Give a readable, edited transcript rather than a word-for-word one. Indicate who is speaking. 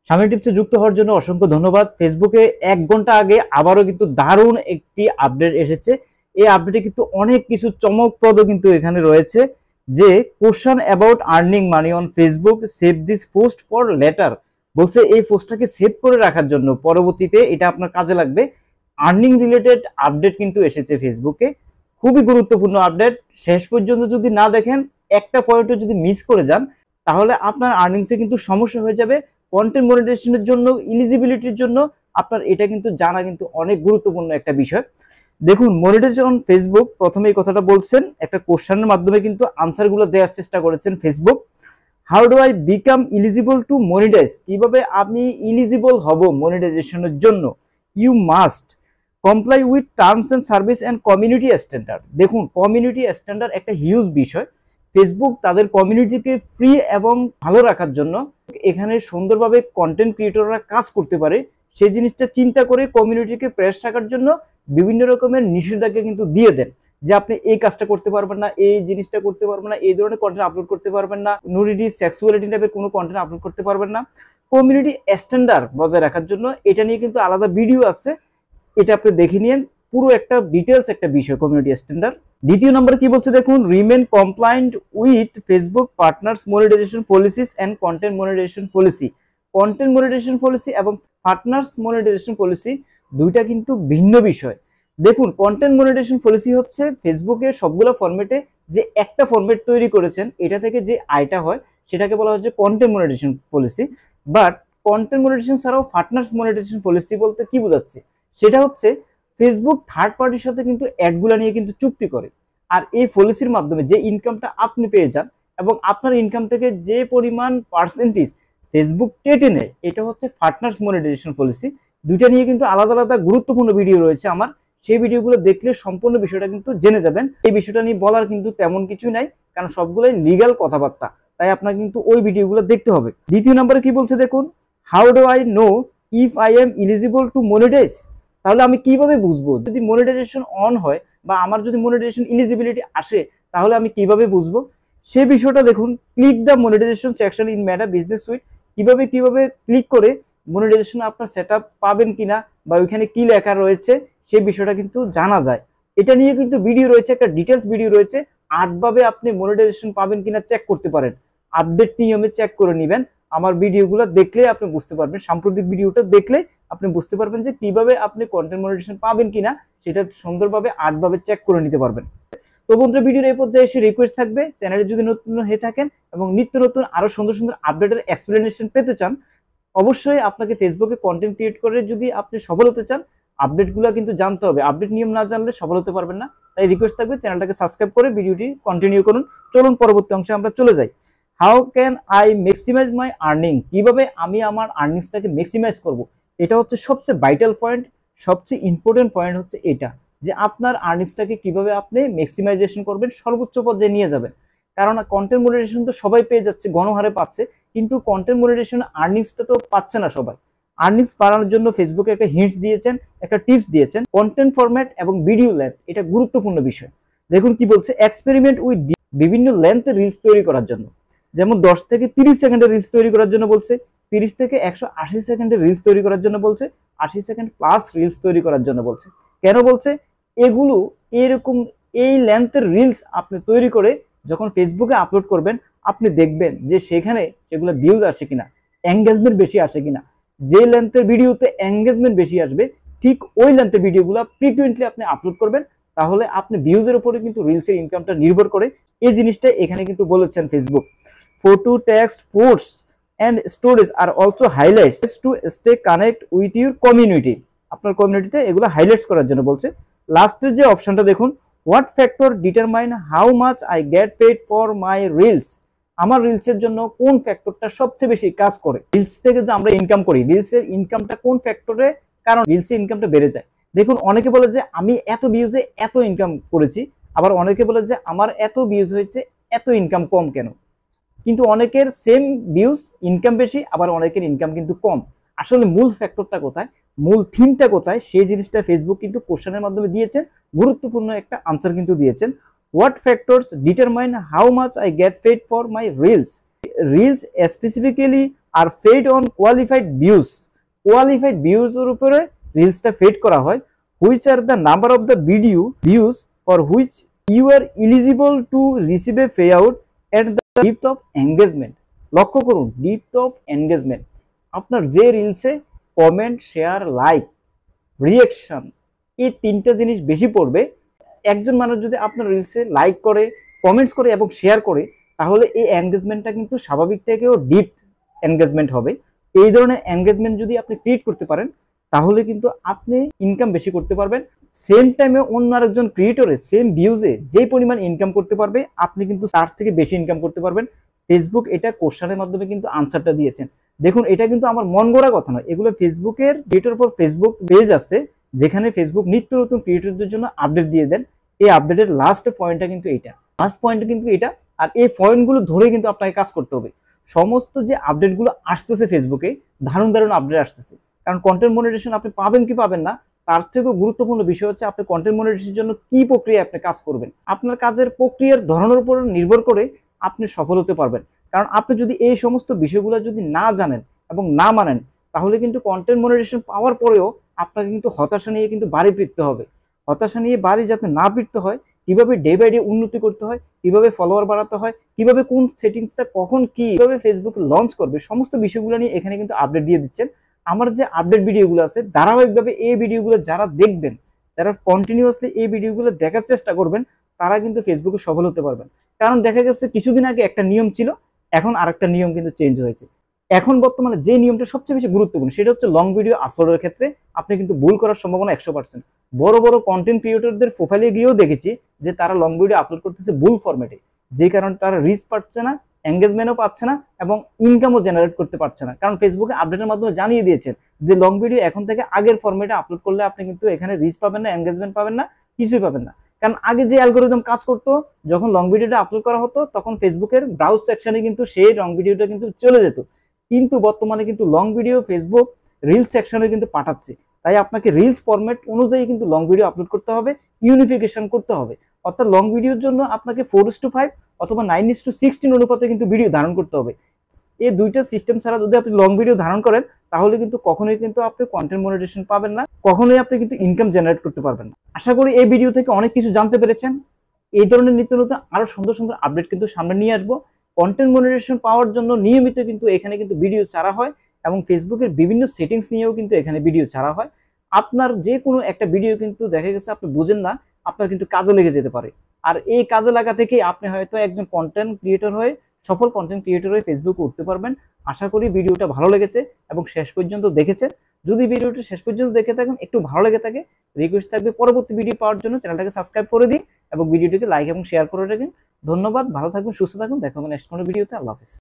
Speaker 1: সামনে টিপসে যুক্ত হওয়ার জন্য অসংখ্য ধন্যবাদ। ফেসবুকে 1 ঘন্টা আগে আবারও কিন্তু দারুণ একটি আপডেট এসেছে। এই আপডেটে কিন্তু অনেক কিছু চমকপ্রদ কিন্তু এখানে রয়েছে, যে question about earning money on Facebook, save this post for letter. বলছে এই পোস্টটাকে সেভ করে রাখার জন্য, পরবর্তীতে এটা আপনার কাজে লাগবে। আর্নিং রিলেটেড আপডেট কিন্তু এসেছে ফেসবুকে, খুবই গুরুত্বপূর্ণ আপডেট। শেষ পর্যন্ত যদি না দেখেন, একটা পয়েন্টও যদি মিস করে যান, তাহলে আপনার আর্নিংসে কিন্তু সমস্যা হয়ে যাবে। কন্টেন্ট মনিটাইজেশনের জন্য, এলিজিবিলিটির জন্য আপনার এটা কিন্তু জানা কিন্তু অনেক গুরুত্বপূর্ণ একটা বিষয়। দেখুন, মনিটাইজেশন ফেসবুক প্রথমে এই কথাটা বলছেন, একটা কোশ্চেনের মাধ্যমে কিন্তু আনসারগুলো দেওয়ার চেষ্টা করেছেন Facebook. How do I become eligible to monetize, কিভাবে আমি এলিজিবল হব মনিটাইজেশনের জন্য? You must comply with terms and service and community standard. দেখুন, কমিউনিটি স্ট্যান্ডার্ড একটা হিউজ বিষয়। ফেসবুক তাদের কমিউনিটিকে ফ্রি এবং ভালো রাখার জন্য এখানে সুন্দরভাবে কন্টেন্ট ক্রিয়েটররা কাজ করতে পারে, সেই জিনিসটা চিন্তা করে কমিউনিটিকে ফ্রেশ রাখার জন্য বিভিন্ন রকমের নিষেধাজ্ঞা কিন্তু দিয়ে দেন, যে আপনি এই কাজটা করতে পারবেন না, এই জিনিসটা করতে পারবেন না, এই ধরনের কন্টেন্ট আপলোড করতে পারবেন না, নুডিটি, সেক্সুয়ালিটি টাইপের কোনো কন্টেন্ট আপলোড করতে পারবেন না। কমিউনিটি স্ট্যান্ডার্ড বজায় রাখার জন্য এটা নিয়ে কিন্তু আলাদা ভিডিও আছে, এটা আপনি দেখে নিন, পুরো একটা ডিটেলস একটা বিষয় কমিউনিটি স্ট্যান্ডার্ড। দ্বিতীয় নম্বর কি বলছে দেখুন, remain compliant with Facebook partners monetization policies and content monetization policy. Content monetization policy এবং পার্টনার্স মনিটাইজেশন পলিসি দুইটা কিন্তু ভিন্ন বিষয়। দেখুন, কন্টেন্ট মনিটাইজেশন পলিসি হচ্ছে ফেসবুকের সবগুলো ফরম্যাটে যে একটা ফরম্যাট তৈরি করেছেন, এটা থেকে যে আয়টা হয় সেটাকে বলা হচ্ছে content monetization policy. But content monetization ছাড়াও পার্টনার্স মনিটাইজেশন পলিসি বলতে কি বোঝাচ্ছে, সেটা হচ্ছে ফেসবুক থার্ড পার্টির সাথে কিন্তু অ্যাডগুলা নিয়ে কিন্তু চুক্তি করে, আর এই পলিসির মাধ্যমে যে ইনকামটা আপনি পেয়ে যান এবং আপনার ইনকাম থেকে যে পরিমাণ পার্সেন্টেজ ফেসবুক কেটে নেয়, এটা হচ্ছে পার্টনার্স মনিটাইজেশন পলিসি। দুইটা নিয়ে কিন্তু আলাদা আলাদা গুরুত্বপূর্ণ ভিডিও রয়েছে আমার, সেই ভিডিওগুলো দেখলে সম্পূর্ণ বিষয়টা কিন্তু জেনে যাবেন। এই বিষয়টা নিয়ে বলার কিন্তু তেমন কিছু নাই, কারণ সবগুলোই লিগ্যাল কথাবার্তা, তাই আপনার কিন্তু ওই ভিডিওগুলো দেখতে হবে। দ্বিতীয় নম্বরে কি বলছে দেখুন, how do I know if I am eligible to monetize. তাহলে আমি কিভাবে বুঝবো যদি মনিটাইজেশন অন হয় বা আমার যদি মনিটাইজেশন এলিজিবিলিটি আসে, তাহলে আমি কিভাবে বুঝবো সেই বিষয়টা দেখুন। Click the monetization section in Meta business suite. কিভাবে ক্লিক করে মনিটাইজেশন আপনার সেটআপ পাবেন কিনা বা ওইখানে কি লেখা রয়েছে সেই বিষয়টা কিন্তু জানা যায়। এটা নিয়ে কিন্তু ভিডিও রয়েছে, একটা ডিটেলস ভিডিও রয়েছে, 8 ভাবে আপনি মনিটাইজেশন পাবেন কিনা চেক করতে পারেন। আপডেট নিয়মে চেক করে নেবেন। আমার ভিডিওগুলো দেখলে আপনি বুঝতে পারবেন, সাম্প্রতিক ভিডিওটা দেখলে আপনি বুঝতে পারবেন যে কিভাবে আপনি কন্টেন্ট মনিটাইজেশন পাবেন কিনা সেটা সুন্দরভাবে 8 ভাবে চেক করে নিতে পারবেন। তো বন্ধুরা, ভিডিওর এই পর্যায়ে এসে রিকোয়েস্ট থাকবে, চ্যানেলে যদি নতুন হয়ে থাকেন এবং নিত্য নতুন আরো সুন্দর সুন্দর আপডেটের এক্সপ্লেনেশন পেতে চান, অবশ্যই আপনাকে ফেসবুকে কন্টেন্ট ক্রিয়েট করে যদি আপনি সফল হতে চান, আপডেটগুলো কিন্তু জানতে হবে। আপডেট নিয়ম না জানলে সফল হতে পারবেন না, তাই রিকোয়েস্ট থাকবে চ্যানেলটাকে সাবস্ক্রাইব করে ভিডিওটি কন্টিনিউ করুন। চলুন পরবর্তী অংশে আমরা চলে যাই। How can I maximise my earning, কিভাবে আমি আমার আর্নিংসটাকে ম্যাক্সিমাইজ করব, এটা হচ্ছে সবচেয়ে ভাইটাল পয়েন্ট, সবচেয়ে ইম্পর্টেন্ট পয়েন্ট হচ্ছে এটা, যে আপনার আর্নিংসটাকে কিভাবে আপনি ম্যাক্সিমাইজেশন করবেন, সর্বোচ্চ পর্যায়ে নিয়ে যাবেন। কারণ কন্টেন্ট মনিটাইজেশন তো সবাই পেয়ে যাচ্ছে, গণহারে পাচ্ছে, কিন্তু কন্টেন্ট মনিটাইজেশন আর্নিংসটা তো পাচ্ছে না সবাই। আর্নিংস বাড়ানোর জন্য ফেসবুকে একটা হিন্টস দিয়েছেন, একটা টিপস দিয়েছেন, কন্টেন্ট ফরম্যাট এবং ভিডিও লেন্থ, এটা গুরুত্বপূর্ণ বিষয়। দেখুন কি বলছে, এক্সপেরিমেন্ট উইথ বিভিন্ন লেন্থের রিলস তৈরি করার জন্য, যেমন 10 থেকে 30 সেকেন্ডের রিলস তৈরি করার জন্য বলছে, 30 থেকে 180 সেকেন্ডের রিলস তৈরি করার জন্য বলছে, 80 সেকেন্ড প্লাস রিলস তৈরি করার জন্য বলছে। কেন বলছে এগুলো? এরকম এই লেন্থের রিলস আপনি তৈরি করে যখন ফেসবুকে আপলোড করবেন, আপনি দেখবেন যে সেখানে সেগুলো ভিউজ আসে কিনা, এঙ্গেজমেন্ট বেশি আসে কিনা। যে লেন্থের ভিডিওতে এঙ্গেজমেন্ট বেশি আসবে, ঠিক ওই লেন্থের ভিডিওগুলো ফ্রিকুয়েন্টলি আপনি আপলোড করবেন, তাহলে আপনি ভিউজের উপরে কিন্তু রিলসের ইনকামটা নির্ভর করে। এই জিনিসটা এখানে কিন্তু বলেছেন Facebook. Photo, text, posts and stories আর also highlights to stay connect with your community. আপনার কমিউনিটিতে এগুলো হাইলাইটস করার জন্য বলছে। লাস্টের যে অপশনটা দেখুন, what factor determine how much I get paid for my reels. আমার রিলসের জন্য কোন ফ্যাক্টরটা সবচেয়ে বেশি কাজ করে? রিলস থেকে যে আমরা ইনকাম করি, রিলসের ইনকামটা কোন ফ্যাক্টরে কারণ রিলসের ইনকামটা বেড়ে যায়। দেখুন, অনেকে বলে যে আমি এত ভিউজে এত ইনকাম করেছি, আবার অনেকে বলে যে আমার এত ভিউজ হয়েছে, এত ইনকাম কম কেন। কিন্তু অনেকের সেম ভিউজ, ইনকাম বেশি, আবার অনেকের ইনকাম কিন্তু কম। আসলে মূল ফ্যাক্টরটা কোথায়, মূল থিমটা কোথায়, সেই জিনিসটা ফেসবুক কিন্তু কোশ্চেনের মাধ্যমে দিয়েছেন, গুরুত্বপূর্ণ একটা আনসার কিন্তু দিয়েছেন। What factors determine how much I get paid for my reels. Reels specifically are fed on qualified views এর উপরে রিলসটা ফেড করা হয়, which are the number of the video views for which you are eligible to receive a payout at the depth of engagement. লক্ষ্য করুন, depth of engagement, আপনার যে রিলসে কমেন্ট, শেয়ার, লাইক, রিয়েকশন এই তিনটা জিনিস বেশি পড়বে, একজন মানুষ যদি আপনার রিলসে লাইক করে, কমেন্টস করে এবং শেয়ার করে, তাহলে এই এঙ্গেজমেন্টটা কিন্তু স্বাভাবিক থেকেও ডিপ এঙ্গেজমেন্ট হবে। এই ধরনের এঙ্গেজমেন্ট যদি আপনি ক্রিয়েট করতে পারেন, তাহলে কিন্তু আপনি ইনকাম বেশি করতে পারবেন। সেম টাইমে অন্য আরেকজন ক্রিয়েটরে সেম ভিউজে যে পরিমাণ ইনকাম করতে পারবে, আপনি কিন্তু তার থেকে বেশি ইনকাম করতে পারবেন। ফেসবুক এটা কোশ্চেনের মাধ্যমে কিন্তু আনসারটা দিয়েছেন। দেখুন, এটা কিন্তু আমার মন গড়া কথা নয়, এগুলো ফেসবুকের ক্রিয়েটর ফর ফেসবুক পেজ আছে, যেখানে ফেসবুক নিত্য নতুন ক্রিয়েটরদের জন্য আপডেট দিয়ে দেন। এই আপডেটের লাস্ট পয়েন্টটা কিন্তু এটা, আর এই পয়েন্টগুলো ধরে কিন্তু আপনাকে কাজ করতে হবে। সমস্ত যে আপডেটগুলো আসতেছে ফেসবুকে, দারুণ আপডেট আসতেছে, কারণ কন্টেন্ট মনিটাইজেশন আপনি পাবেন কি পাবেন না, তার থেকেও গুরুত্বপূর্ণ বিষয় হচ্ছে আপনি কন্টেন্ট মনিটাইজেশনের জন্য কি প্রক্রিয়া আপনি কাজ করবেন। আপনার কাজের প্রক্রিয়ার ধরনের উপর নির্ভর করে আপনি সফল হতে পারবেন। কারণ আপনি যদি এই সমস্ত বিষয়গুলো যদি না জানেন এবং না মানেন, তাহলে কিন্তু কন্টেন্ট মনিটাইজেশন পাওয়ার পরেও আপনাকে কিন্তু হতাশা নিয়ে কিন্তু বাড়ি ফিরতে হবে। হতাশা নিয়ে বাড়ি যাতে না ফিরতে হয়, কিভাবে ডে বাই ডে উন্নতি করতে হয়, কিভাবে ফলোয়ার বাড়াতে হয়, কিভাবে কোন সেটিংসটা কখন কিভাবে ফেসবুক লঞ্চ করবে, সমস্ত বিষয়গুলো নিয়ে এখানে কিন্তু আপডেট দিয়ে দিচ্ছেন। আমার যে আপডেট ভিডিওগুলো আছে, ধারাবাহিকভাবে এই ভিডিওগুলো যারা দেখবেন, যারা কন্টিনিউয়াসলি এই ভিডিওগুলো দেখার চেষ্টা করবেন, তারা কিন্তু ফেসবুকে সফল হতে পারবেন। কারণ দেখা গেছে কিছুদিন আগে একটা নিয়ম ছিল, এখন আরেকটা নিয়ম কিন্তু চেঞ্জ হয়েছে। এখন বর্তমানে যে নিয়মটা সবচেয়ে বেশি গুরুত্বপূর্ণ, সেটা হচ্ছে লং ভিডিও আপলোডের ক্ষেত্রে আপনি কিন্তু ভুল করার সম্ভাবনা 100%। বড় বড় কন্টেন্ট ক্রিয়েটরদের প্রোফাইলে গিয়েও দেখেছি যে তারা লং ভিডিও আপলোড করতেছে ভুল ফরম্যাটে, যে কারণে তারা রিচ পাচ্ছে না, এঙ্গেজমেন্টও পাচ্ছে না এবং ইনকামও জেনারেট করতে পারছে না। কারণ ফেসবুকে আপডেটের মাধ্যমে জানিয়ে দিয়েছেন যে লং ভিডিও এখন থেকে আগের ফরম্যাটে আপলোড করলে আপনি কিন্তু এখানে রিচ পাবেন না, এঙ্গেজমেন্ট পাবেন না, কিছুই পাবেন না। কারণ আগে যে অ্যালগোরিদম কাজ করতো, যখন লং ভিডিওটা আপলোড করা হতো, তখন ফেসবুকের ব্রাউজ সেকশনে কিন্তু সেই লং ভিডিওটা কিন্তু চলে যেত। কিন্তু বর্তমানে কিন্তু লং ভিডিও ফেসবুক রিলস সেকশনে কিন্তু পাঠাচ্ছে, তাই আপনাকে রিলস ফরম্যাট অনুযায়ী কিন্তু লং ভিডিও আপলোড করতে হবে, ইউনিফিকেশন করতে হবে। অর্থাৎ লং ভিডিওর জন্য আপনাকে 4:5 অথবা 9:16 অনুপাতে কিন্তু ভিডিও ধারণ করতে হবে। এই দুইটা সিস্টেম ছাড়া যদি আপনি লং ভিডিও ধারণ করেন, তাহলে কিন্তু কখনোই কিন্তু আপনি কন্টেন্ট মনিটাইজেশন পাবেন না, কখনোই আপনি কিন্তু ইনকাম জেনারেট করতে পারবেন না। আশা করি এই ভিডিও থেকে অনেক কিছু জানতে পেরেছেন। এই ধরনের নিত্য নতুন আরো সুন্দর আপডেট কিন্তু সামনে নিয়ে আসবো। কন্টেন্ট মনিটাইজেশন পাওয়ার জন্য নিয়মিত কিন্তু এখানে কিন্তু ভিডিও ছাড়া হয় এবং ফেসবুকের বিভিন্ন সেটিংস নিয়েও কিন্তু এখানে ভিডিও ছাড়া হয়। আপনার যে কোনো একটা ভিডিও কিন্তু দেখা গেছে আপনি বুঝেন না, আপনার কিন্তু কাজে লেগে যেতে পারে। আর এই কাজে লাগা থেকে আপনি হয়তো একজন কন্টেন্ট ক্রিয়েটর হয়ে, সফল কন্টেন্ট ক্রিয়েটর হয়ে ফেসবুকে উঠতে পারবেন। আশা করি ভিডিওটা ভালো লেগেছে এবং শেষ পর্যন্ত দেখেছেন। যদি ভিডিওটা শেষ পর্যন্ত দেখে থাকেন, একটু ভালো লেগে থাকে, রিকোয়েস্ট থাকবে পরবর্তী ভিডিও পাওয়ার জন্য চ্যানেলটাকে সাবস্ক্রাইব করে দিন এবং ভিডিওটিকে লাইক এবং শেয়ার করে রাখেন। ধন্যবাদ, ভালো থাকবেন, সুস্থ থাকুন, দেখা হবে নেক্সট কোনো ভিডিওতে। আল্লাহ হাফেজ।